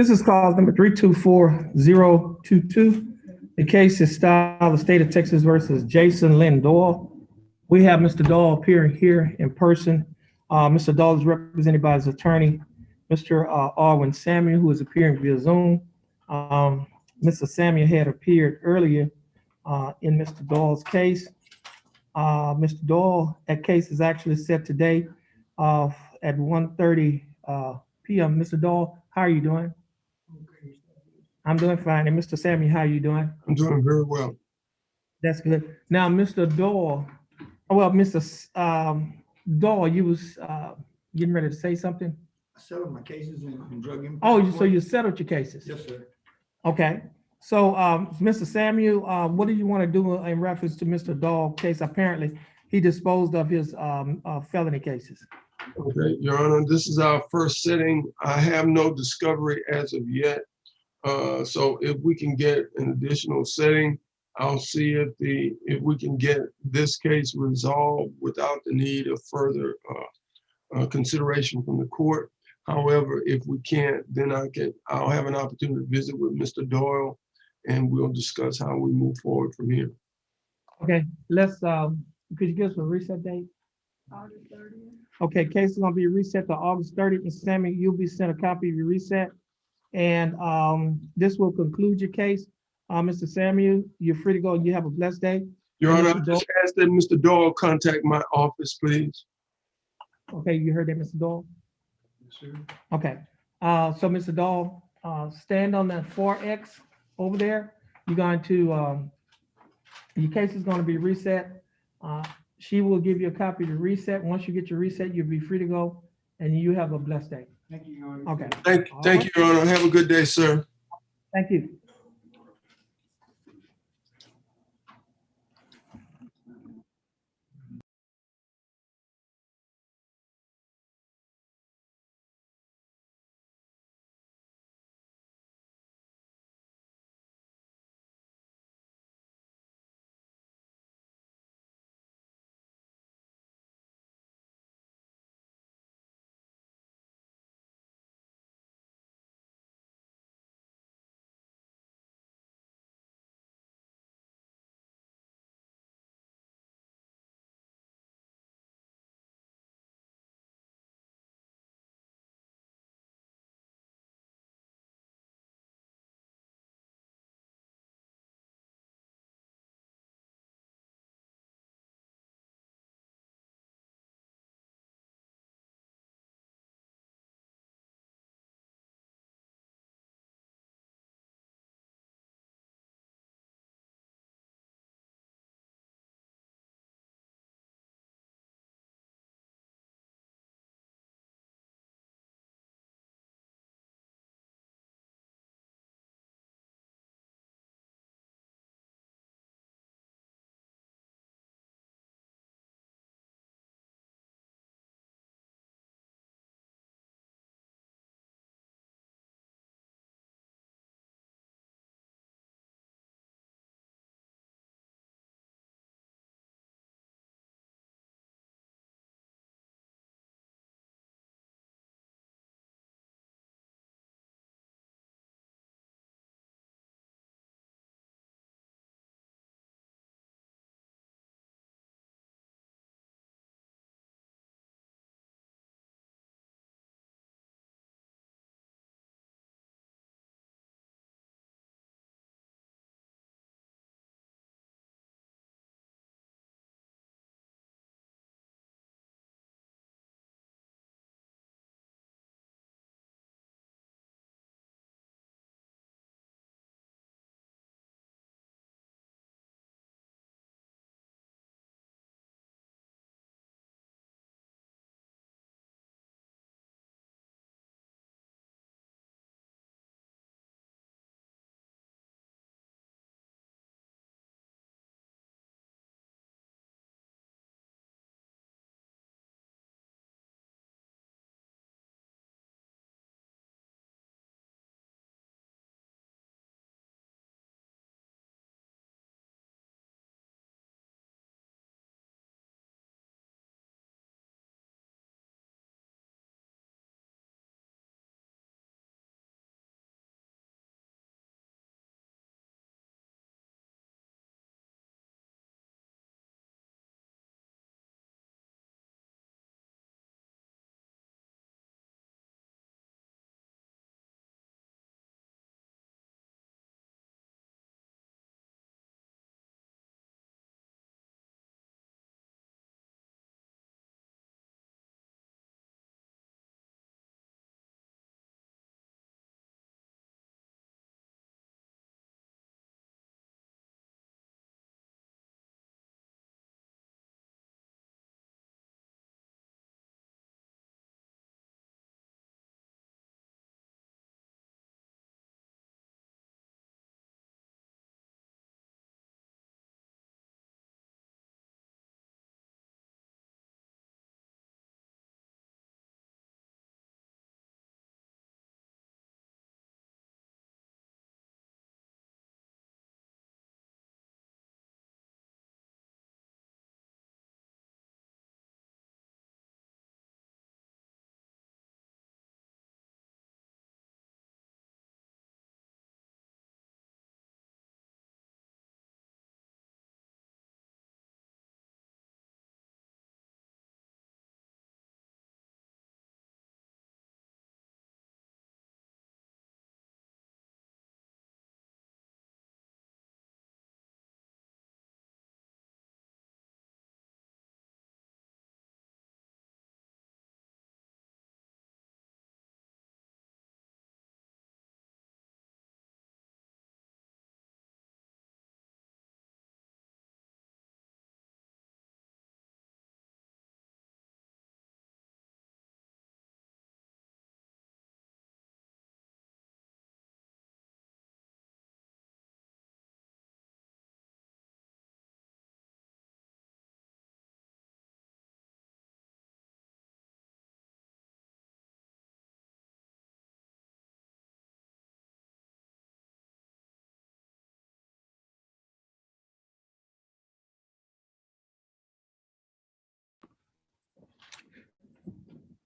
This is cause number 324-022. The case is styled the state of Texas versus Jason Lynn Doyle. We have Mr. Doyle appearing here in person. Mr. Doyle is represented by his attorney, Mr. Arwin Samuel, who is appearing via Zoom. Mr. Samuel had appeared earlier in Mr. Doyle's case. Mr. Doyle, that case is actually set today at 1:30 p.m. Mr. Doyle, how are you doing? I'm doing fine. And Mr. Samuel, how are you doing? I'm doing very well. That's good. Now, Mr. Doyle, Mr. Doyle, you was getting ready to say something? I settled my cases in drug import. Oh, so you settled your cases? Yes, sir. Okay. So, Mr. Samuel, what do you want to do in reference to Mr. Doyle's case? Apparently, he disposed of his felony cases. Okay, Your Honor, this is our first sitting. I have no discovery as of yet. So if we can get an additional setting, I'll see if we can get this case resolved without the need of further consideration from the court. However, if we can't, then I'll have an opportunity to visit with Mr. Doyle, and we'll discuss how we move forward from here. Okay, could you give us a reset date? August 30th. Okay, case is gonna be reset to August 30th. Mr. Samuel, you'll be sent a copy of your reset. And this will conclude your case. Mr. Samuel, you're free to go. You have a blessed day. Your And Honor, Mr. I just ask that Mr. Doyle contact my office, please. Okay, you heard that, Mr. Doyle? Yes, sir. Okay, so Mr. Doyle, stand on that 4X over there. You're going to, your case is gonna be reset. She will give you a copy of the reset. Once you get your reset, you'll be free to go, and you have a blessed day. Thank you, Your Honor. Okay, Thank you, Your Honor. Have a good day, sir. thank you.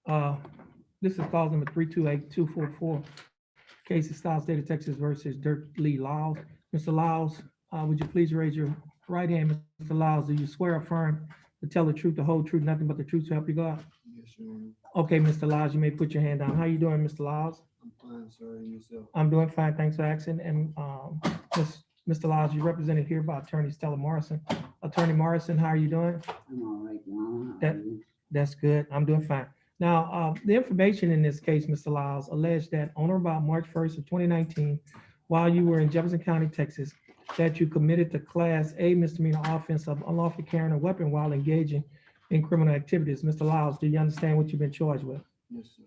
This is cause number 328-244. Case of Style State of Texas versus Dirk Lee Lyles. Mr. Lyles, would you please raise your right hand? Mr. Lyles, do you swear or affirm to tell the truth, the whole truth, nothing but the truth to help you God? Yes, Your Honor. Okay, Mr. Lyles, you may put your hand down. How you doing, Mr. Lyles? I'm fine, sir, and yourself? I'm doing fine, thanks for asking. And Mr. Lyles, you're represented here by Attorney Stella Morrison. Attorney Morrison, how are you doing? I'm all right, Your Honor. That- That's good. I'm doing fine. Now, the information in this case, Mr. Lyles, alleged that on or about March 1st of 2019, while you were in Jefferson County, Texas, that you committed the Class A misdemeanor offense of unlawful carrying a weapon while engaging in criminal activities. Mr. Lyles, do you understand what you've been charged with? Yes, sir.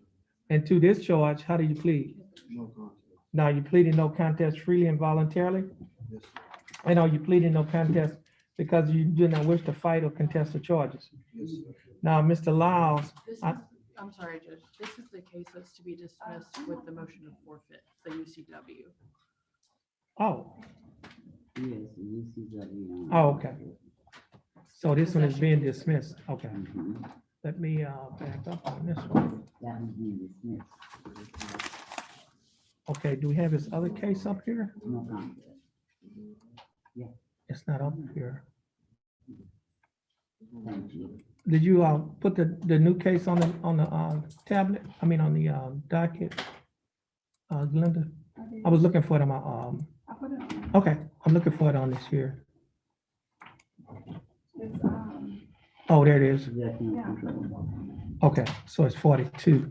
And to this charge, how do you plead? No contest. Now, you pleaded no contest freely and voluntarily? Yes, sir. And are you pleading no contest because you do not wish to fight or contest the charges? Yes, sir. Now, Mr. Lyles, This is, I- I'm sorry, Judge, this is the case that's to be dismissed with the motion to forfeit, the UCW. oh, Yes, UCW. Your Honor. Oh, okay. so this one is being dismissed. Okay, Mhm. let me back up on this one. That was being dismissed. Okay, do we have this other case up here? No contest. It's not up here. Thank you. Did you put the new case on the tablet? I mean, on the docket? Glenda? I was looking for it on my, I put it on. okay, I'm looking for it on this here. It's, Oh, there it is. Possession Yeah. of control. Okay, so it's 42.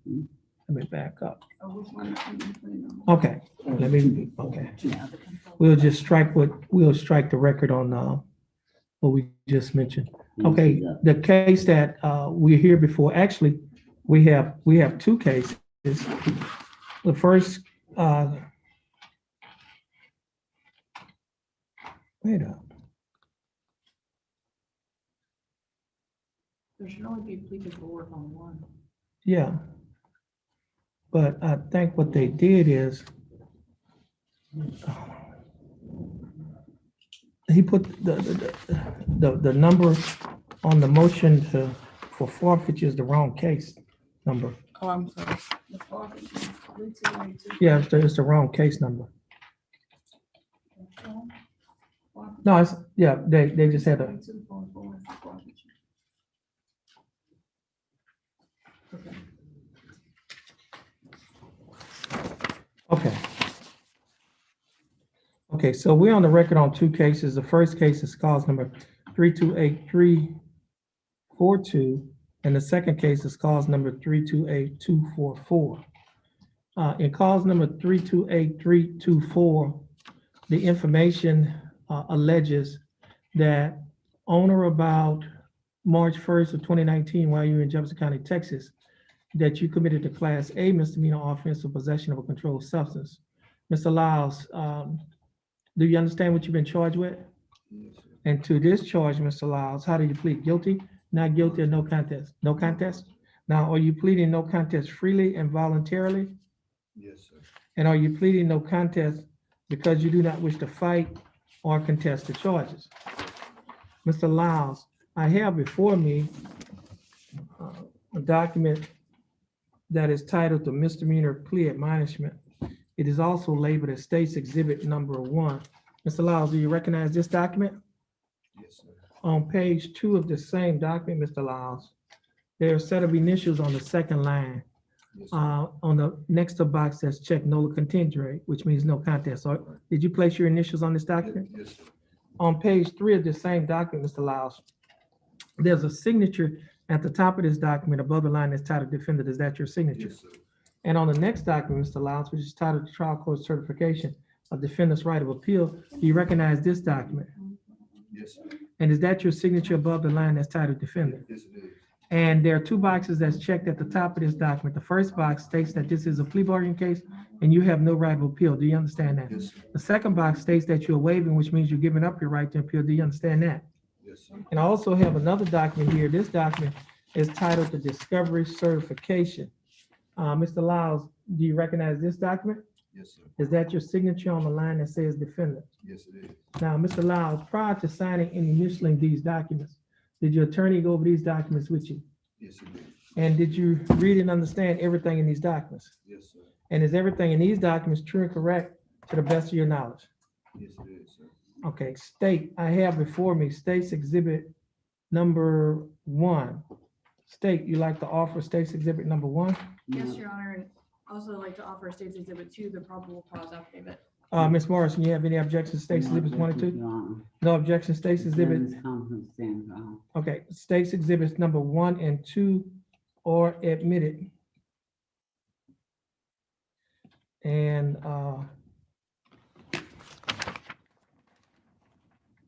Mhm. Let me back up. which one are you putting on? Okay, let me, okay. Yeah, the control. We'll just we'll strike the record on what we just mentioned. Okay, UCW. the case that we're here before, actually, we have two cases. The first, wait up, There should only be pleading for work on one. yeah. But I think what they did is he put the number on the motion for forfeiture is the wrong case number. Oh, I'm sorry. The forfeit is 3282. Yeah, it's the wrong case number. No, it's, yeah, they just had a, 3244 is the forfeiture. Okay. okay. Okay, so we're on the record on two cases. The first case is cause number 328-342, and the second case is cause number 328-244. In cause number 328-324, the information alleges that on or about March 1st of 2019, while you were in Jefferson County, Texas, that you committed a Class A misdemeanor offense of possession of a controlled substance. Mr. Lyles, do you understand what you've been charged with? Yes, sir. And to this charge, Mr. Lyles, how do you plead? Guilty, not guilty, or no contest? No contest? Now, are you pleading no contest freely and voluntarily? Yes, sir. And are you pleading no contest because you do not wish to fight or contest the charges? Mr. Lyles, I have before me a document that is titled the misdemeanor plea admonishment. It is also labeled as State's Exhibit Number 1. Mr. Lyles, do you recognize this document? Yes, sir. On page 2 of the same document, Mr. Lyles, there are a set of initials on the second line. Yes, sir. On the next to box that's checked no contingere, which means no contest. So did you place your initials on this document? Yes, sir. On page 3 of the same document, Mr. Lyles, there's a signature at the top of this document above the line that's titled defendant. Is that your signature? Yes, sir. And on the next document, Mr. Lyles, which is titled trial court certification of defendant's right of appeal, do you recognize this document? Yes, sir. And is that your signature above the line that's titled defendant? Yes, it is. And there are two boxes that's checked at the top of this document. The first box states that this is a plea bargain case and you have no right of appeal. Do you understand that? Yes, sir. The second box states that you're waiving, which means you're giving up your right to appeal. Do you understand that? Yes, sir. And I also have another document here. This document is titled the discovery certification. Mr. Lyles, do you recognize this document? Yes, sir. Is that your signature on the line that says defendant? Yes, it is. Now, Mr. Lyles, prior to signing and initialing these documents, did your attorney go over these documents with you? Yes, it is. And did you read and understand everything in these documents? Yes, sir. And is everything in these documents true and correct to the best of your knowledge? Yes, it is, sir. Okay, state, I have before me State's Exhibit number 1. State, you like to offer State's Exhibit number 1? Yes, Your Honor, and also like to offer State's Exhibit 2, the probable cause affidavit. Ms. Morrison, you have any objections to State's Exhibits 1 and 2? Your Honor. No objection, State's Exhibit. Terrence Conference stand trial. Okay, State's Exhibits number 1 and 2 are admitted. And,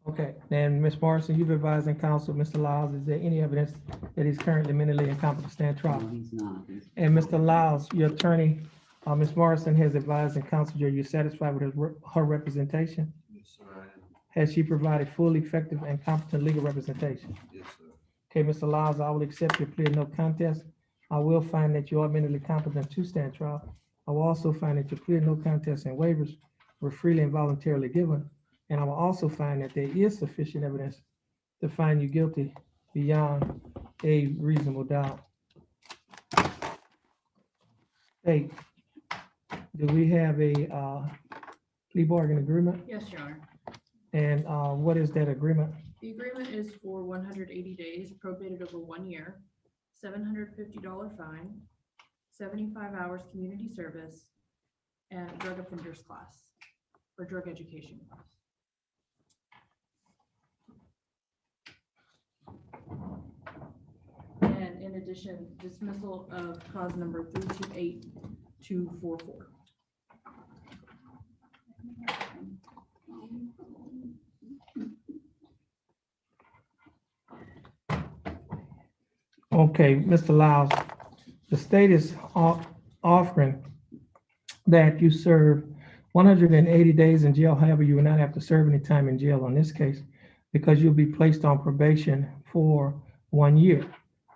okay, and Ms. Morrison, you've advised in counsel, Mr. Lyles, is there any evidence that he's currently mentally incompetent to stand trial? No, he's not. He's- And Mr. Lyles, your attorney, Ms. Morrison has advised in counsel, are you satisfied with her representation? Yes, sir, I am. Has she provided full, effective, and competent legal representation? Yes, sir. Okay, Mr. Lyles, I will accept your plea of no contest. I will find that you are mentally competent to stand trial. I will also find that your plea of no contest and waivers were freely and voluntarily given. And I will also find that there is sufficient evidence to find you guilty beyond a reasonable doubt. Hey, do we have a plea bargain agreement? Yes, Your Honor. And what is that agreement? The agreement is for 180 days, probated over 1 year, $750 fine, 75 hours community service, and drug offenders class, or drug education class. And in addition, dismissal of cause number 328244. Okay, Mr. Lyles, the state is offering that you serve 180 days in jail. However, you will not have to serve any time in jail on this case because you'll be placed on probation for 1 year.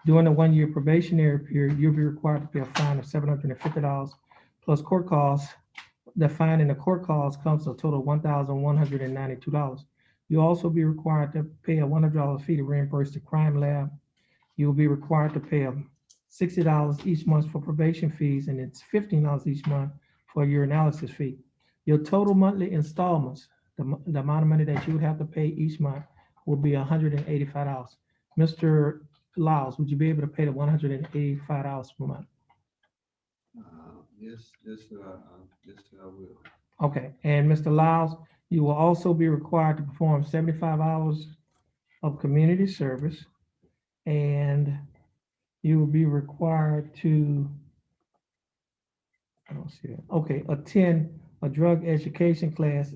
During the 1 year probationary period, you'll be required to pay a fine of $750 plus court costs. The fine and the court costs comes to a total of $1,192. You'll also be required to pay a $100 fee to reimburse the crime lab. You'll be required to pay $60 each month for probation fees, and it's $15 each month for your analysis fee. Your total monthly installments, the amount of money that you would have to pay each month will be $185. Mr. Lyles, would you be able to pay the $185 per month? Yes, yes, sir, yes, sir, I will. Okay, and Mr. Lyles, you will also be required to perform 75 hours of community service, and you will be required to, I don't see it, okay, attend a drug education class,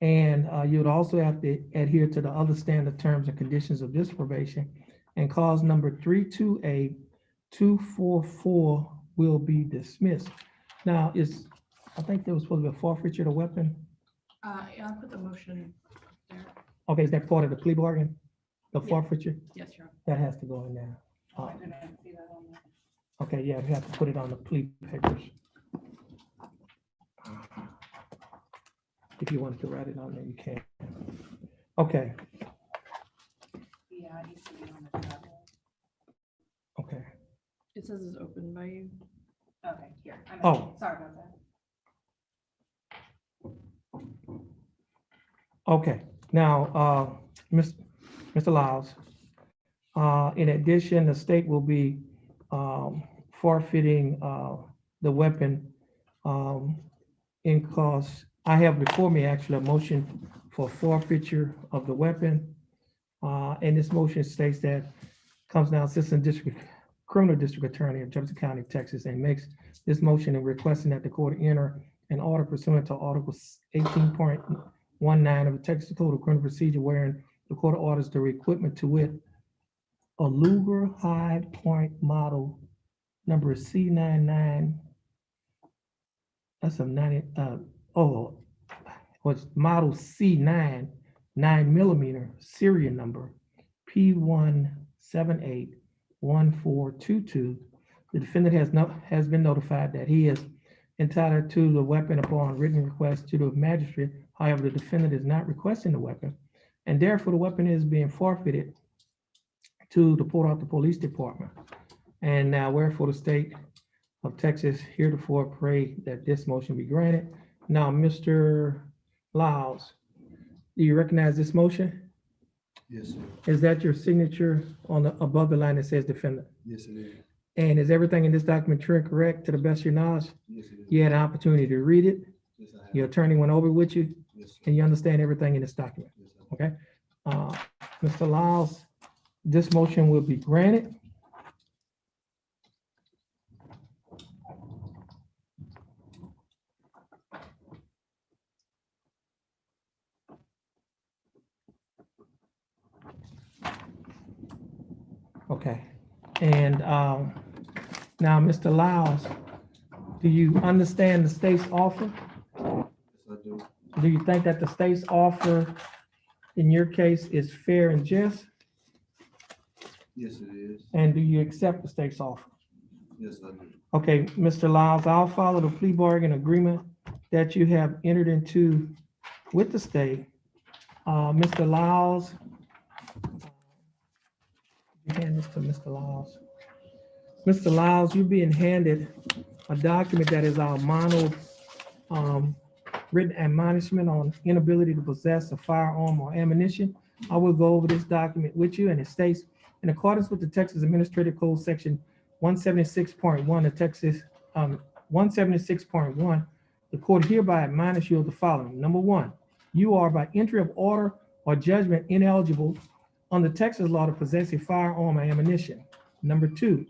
and you would also have to adhere to the other standard terms and conditions of this probation, and cause number 328244 will be dismissed. Now, I think there was supposed to be a forfeiture of the weapon. Yeah, I'll put the motion there. Okay, is that part of the plea bargain? The Yeah. forfeiture? Yes, Your Honor. That has to go in there. Okay, yeah, we have to put it on the plea papers. If you wanted to write it on there, you can. Okay, Yeah, it needs to be on the top. okay. It says it's open by you. Okay, here. I got Oh. it. Sorry about that. Okay, now, Mr. Lyles, in addition, the state will be forfeiting the weapon in cost. I have before me actually a motion for forfeiture of the weapon. And this motion states that comes now Assistant District Criminal District Attorney of Jefferson County, Texas, and makes this motion and requesting that the court enter an order pursuant to Article 18.19 of the Texas Code of Criminal Procedure, wherein the court orders the equipment to wit a Luger High Point model number C99. That's a 90. Was model C9 9mm serial number P1781422. The defendant has been notified that he is entitled to the weapon upon written request to the magistrate. However, the defendant is not requesting the weapon, and therefore the weapon is being forfeited to the Port Arthur Police Department. And now wherefore the state of Texas heretofore pray that this motion be granted. Now, Mr. Lyles, do you recognize this motion? Yes, sir. Is that your signature on the, above the line that says defendant? Yes, it is. And is everything in this document true and correct to the best of your knowledge? Yes, it is. You had an opportunity to read it, Yes, I have. your attorney went over with you, Yes, sir. and you understand everything in this document, Yes, I have. okay? Mr. Lyles, this motion will be granted. Okay, and now, Mr. Lyles, do you understand the state's offer? Yes, I do. Do you think that the state's offer in your case is fair and just? Yes, it is. And do you accept the state's offer? Yes, I do. Okay, Mr. Lyles, I'll follow the plea bargain agreement that you have entered into with the state. Mr. Lyles, you hand this to Mr. Lyles. Mr. Lyles, you're being handed a document that is our mono written admonishment on inability to possess a firearm or ammunition. I will go over this document with you, and it states, in accordance with the Texas Administrative Code Section 176.1, the Texas 176.1, the court hereby admonish you of the following. Number one, you are by entry of order or judgment ineligible under Texas law to possess a firearm or ammunition. Number two,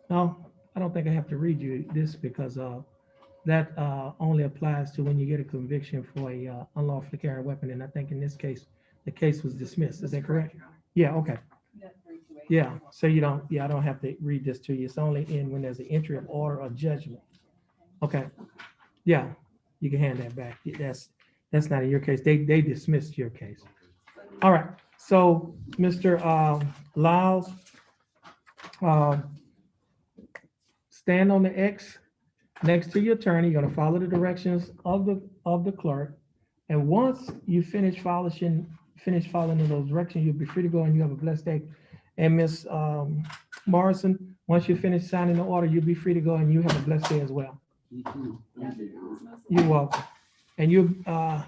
no, I don't think I have to read you this because that only applies to when you get a conviction for a unlawfully carrying weapon. And I think in this case, the case was dismissed. Is that correct? Your Honor. Yeah, okay. That's 328. Yeah, so you don't, yeah, I don't have to read this to you. It's only in when there's an entry of order or judgment. Okay, yeah, you can hand that back. That's not in your case. They dismissed your case. All right, so Mr. Lyles, stand on the X next to your attorney. You're gonna follow the directions of the clerk. And once you finish following those directions, you'll be free to go and you have a blessed day. And Ms. Morrison, once you finish signing the order, you'll be free to go and you have a blessed day as well. You too. Thank you. You're welcome. And you,